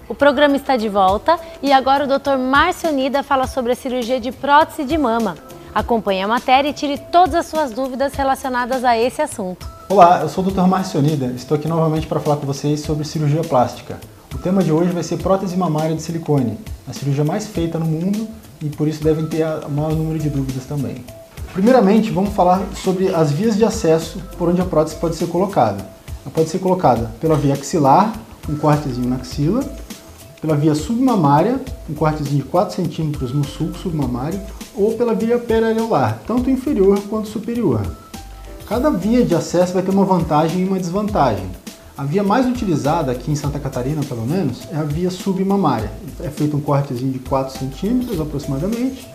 O programa está de volta e agora o Dr. Márcio Nida fala sobre a cirurgia de prótese de mama. Acompanhe a matéria e tire todas as suas dúvidas relacionadas a esse assunto. Olá, eu sou o Dr. Márcio Nida, estou aqui novamente para falar com vocês sobre cirurgia plástica. O tema de hoje vai ser prótese mamária de silicone, a cirurgia mais feita no mundo e por isso devem ter o maior número de dúvidas também. Primeiramente, vamos falar sobre as vias de acesso por onde a prótese pode ser colocada. Ela pode ser colocada pela via axilar, um cortezinho na axila, pela via submamária, um cortezinho de 4 cm no sulco submamário, ou pela via periareolar, tanto inferior quanto superior. Cada via de acesso vai ter uma vantagem e uma desvantagem. A via mais utilizada aqui em Santa Catarina, pelo menos, é a via submamária. É feito um cortezinho de 4 cm aproximadamente.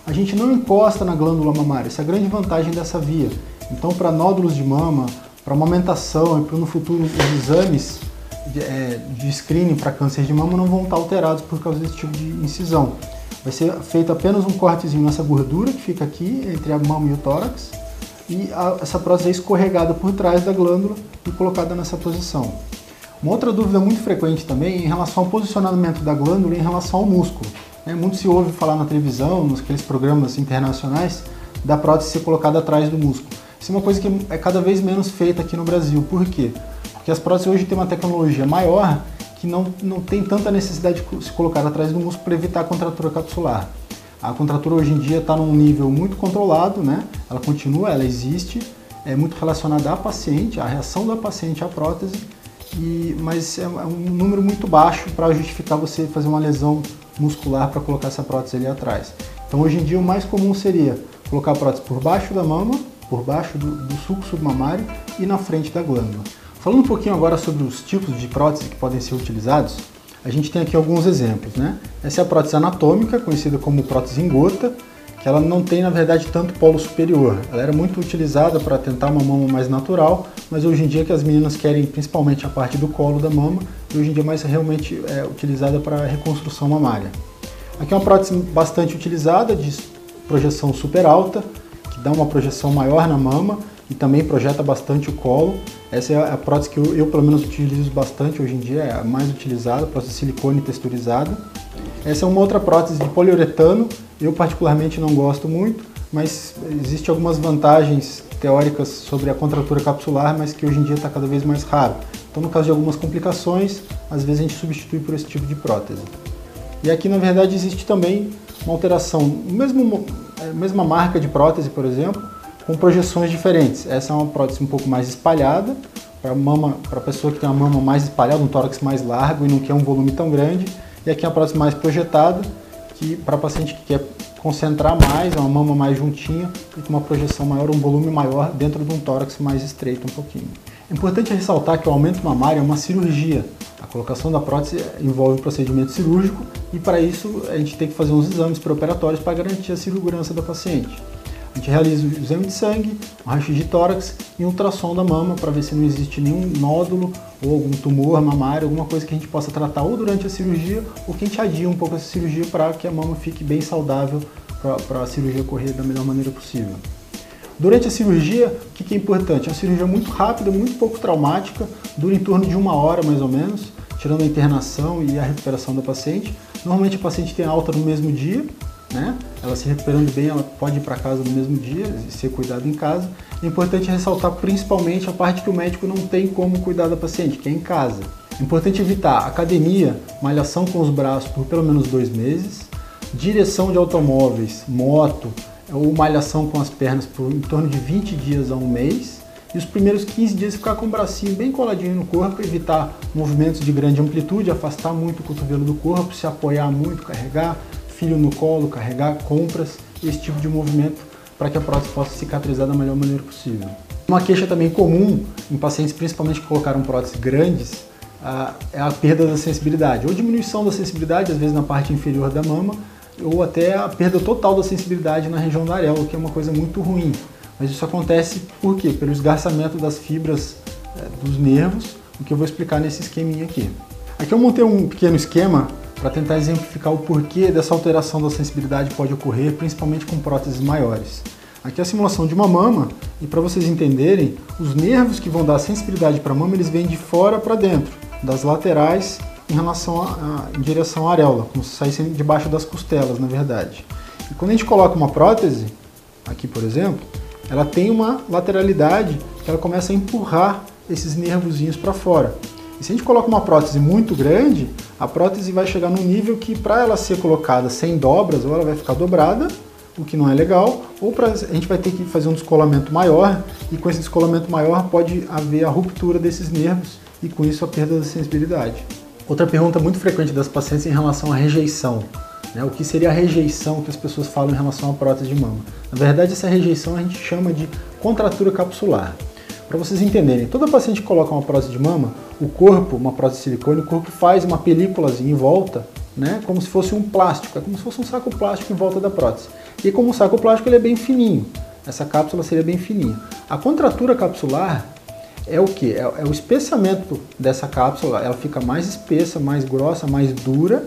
A gente não encosta na glândula mamária, essa é a grande vantagem dessa via. Então, para nódulos de mama, para amamentação e para no futuro os exames de screening para câncer de mama não vão estar alterados por causa desse tipo de incisão. Vai ser feito apenas um cortezinho nessa gordura que fica aqui entre a mama e o tórax e essa prótese é escorregada por trás da glândula e colocada nessa posição. Uma outra dúvida muito frequente também é em relação ao posicionamento da glândula em relação ao músculo. Muito se ouve falar na televisão, naqueles programas internacionais, da prótese ser colocada atrás do músculo. Isso é uma coisa que é cada vez menos feita aqui no Brasil. Por quê? Porque as próteses hoje têm uma tecnologia maior que não tem tanta necessidade de se colocar atrás do músculo para evitar a contratura capsular. A contratura hoje em dia está num nível muito controlado, né? Ela continua, ela existe, é muito relacionada à paciente, à reação da paciente à prótese, mas é um número muito baixo para justificar você fazer uma lesão muscular para colocar essa prótese ali atrás. Então hoje em dia o mais comum seria colocar a prótese por baixo da mama, por baixo do sulco submamário e na frente da glândula. Falando um pouquinho agora sobre os tipos de prótese que podem ser utilizados, a gente tem aqui alguns exemplos, né? Essa é a prótese anatômica, conhecida como prótese em gota, que ela não tem, na verdade, tanto polo superior. Ela era muito utilizada para tentar uma mama mais natural, mas hoje em dia que as meninas querem principalmente a parte do colo da mama, e hoje em dia é mais realmente utilizada para reconstrução mamária. Aqui é uma prótese bastante utilizada, de projeção super alta, que dá uma projeção maior na mama e também projeta bastante o colo. Essa é a prótese que eu pelo menos utilizo bastante hoje em dia, é a mais utilizada, prótese de silicone texturizada. Essa é uma outra prótese de poliuretano, eu particularmente não gosto muito, mas existem algumas vantagens teóricas sobre a contratura capsular, mas que hoje em dia está cada vez mais raro. Então, no caso de algumas complicações, às vezes a gente substitui por esse tipo de prótese. E aqui, na verdade, existe também uma alteração, mesma marca de prótese, por exemplo, com projeções diferentes. Essa é uma prótese um pouco mais espalhada, para a pessoa que tem uma mama mais espalhada, um tórax mais largo e não quer um volume tão grande. E aqui é a prótese mais projetada, que para paciente que quer concentrar mais, é uma mama mais juntinha e com uma projeção maior, um volume maior dentro de um tórax mais estreito um pouquinho. É importante ressaltar que o aumento mamário é uma cirurgia. A colocação da prótese envolve um procedimento cirúrgico e para isso a gente tem que fazer uns exames pré-operatórios para garantir a segurança da paciente. A gente realiza o exame de sangue, um raio-x de tórax e um ultrassom da mama para ver se não existe nenhum nódulo ou algum tumor mamário, alguma coisa que a gente possa tratar ou durante a cirurgia ou que a gente adie um pouco essa cirurgia para que a mama fique bem saudável para a cirurgia correr da melhor maneira possível. Durante a cirurgia, o que é importante? É uma cirurgia muito rápida, muito pouco traumática, dura em torno de 1 hora mais ou menos, tirando a internação e a recuperação da paciente. Normalmente a paciente tem alta no mesmo dia, né? Ela se recuperando bem, ela pode ir para casa no mesmo dia e ser cuidada em casa. É importante ressaltar principalmente a parte que o médico não tem como cuidar da paciente, que é em casa. É importante evitar academia, malhação com os braços por pelo menos 2 meses, direção de automóveis, moto ou malhação com as pernas por em torno de 20 dias a 1 mês. E os primeiros 15 dias ficar com o bracinho bem coladinho no corpo, evitar movimentos de grande amplitude, afastar muito o cotovelo do corpo, se apoiar muito, carregar filho no colo, carregar compras, esse tipo de movimento para que a prótese possa cicatrizar da melhor maneira possível. Uma queixa também comum em pacientes, principalmente que colocaram próteses grandes, é a perda da sensibilidade, ou diminuição da sensibilidade, às vezes na parte inferior da mama, ou até a perda total da sensibilidade na região da areola, que é uma coisa muito ruim. Mas isso acontece por quê? Pelo esgarçamento das fibras dos nervos, o que eu vou explicar nesse esqueminha aqui. Aqui eu montei um pequeno esquema para tentar exemplificar o porquê dessa alteração da sensibilidade pode ocorrer, principalmente com próteses maiores. Aqui é a simulação de uma mama, e para vocês entenderem, os nervos que vão dar sensibilidade para a mama, eles vêm de fora para dentro, das laterais em relação em direção à areola, como se saísse debaixo das costelas, na verdade. E quando a gente coloca uma prótese, aqui por exemplo, ela tem uma lateralidade que ela começa a empurrar esses nervozinhos para fora. E se a gente coloca uma prótese muito grande, a prótese vai chegar num nível que, para ela ser colocada sem dobras, ou ela vai ficar dobrada, o que não é legal, ou a gente vai ter que fazer um descolamento maior, e com esse descolamento maior pode haver a ruptura desses nervos e com isso a perda da sensibilidade. Outra pergunta muito frequente das pacientes é em relação à rejeição. O que seria a rejeição que as pessoas falam em relação à prótese de mama? Na verdade, essa rejeição a gente chama de contratura capsular. Para vocês entenderem, toda paciente que coloca uma prótese de mama, o corpo, uma prótese de silicone, o corpo faz uma películazinha em volta, como se fosse um plástico, é como se fosse um saco plástico em volta da prótese. E como o saco plástico ele é bem fininho, essa cápsula seria bem fininha. A contratura capsular é o que? É o espessamento dessa cápsula, ela fica mais espessa, mais grossa, mais dura,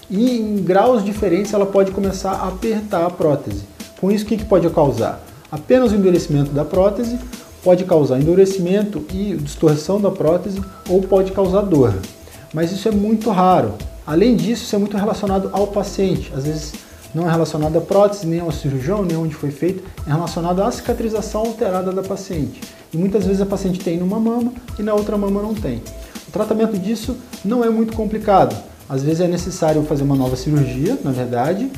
e em graus diferentes ela pode começar a apertar a prótese. Com isso, o que pode causar? Apenas o endurecimento da prótese, pode causar endurecimento e distorção da prótese, ou pode causar dor. Mas isso é muito raro. Além disso, isso é muito relacionado ao paciente. Às vezes não é relacionado à prótese, nem ao cirurgião, nem onde foi feito, é relacionado à cicatrização alterada da paciente. E muitas vezes a paciente tem numa mama e na outra mama não tem. O tratamento disso não é muito complicado. Às vezes é necessário fazer uma nova cirurgia, na verdade.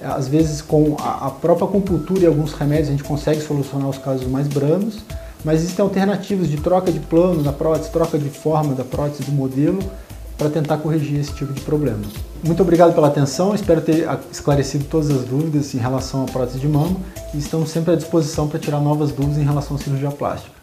Às vezes com a própria acupuntura e alguns remédios a gente consegue solucionar os casos mais brandos. Mas existem alternativas de troca de plano da prótese, troca de forma da prótese, do modelo, para tentar corrigir esse tipo de problema. Muito obrigado pela atenção, espero ter esclarecido todas as dúvidas em relação à prótese de mama e estamos sempre à disposição para tirar novas dúvidas em relação à cirurgia plástica.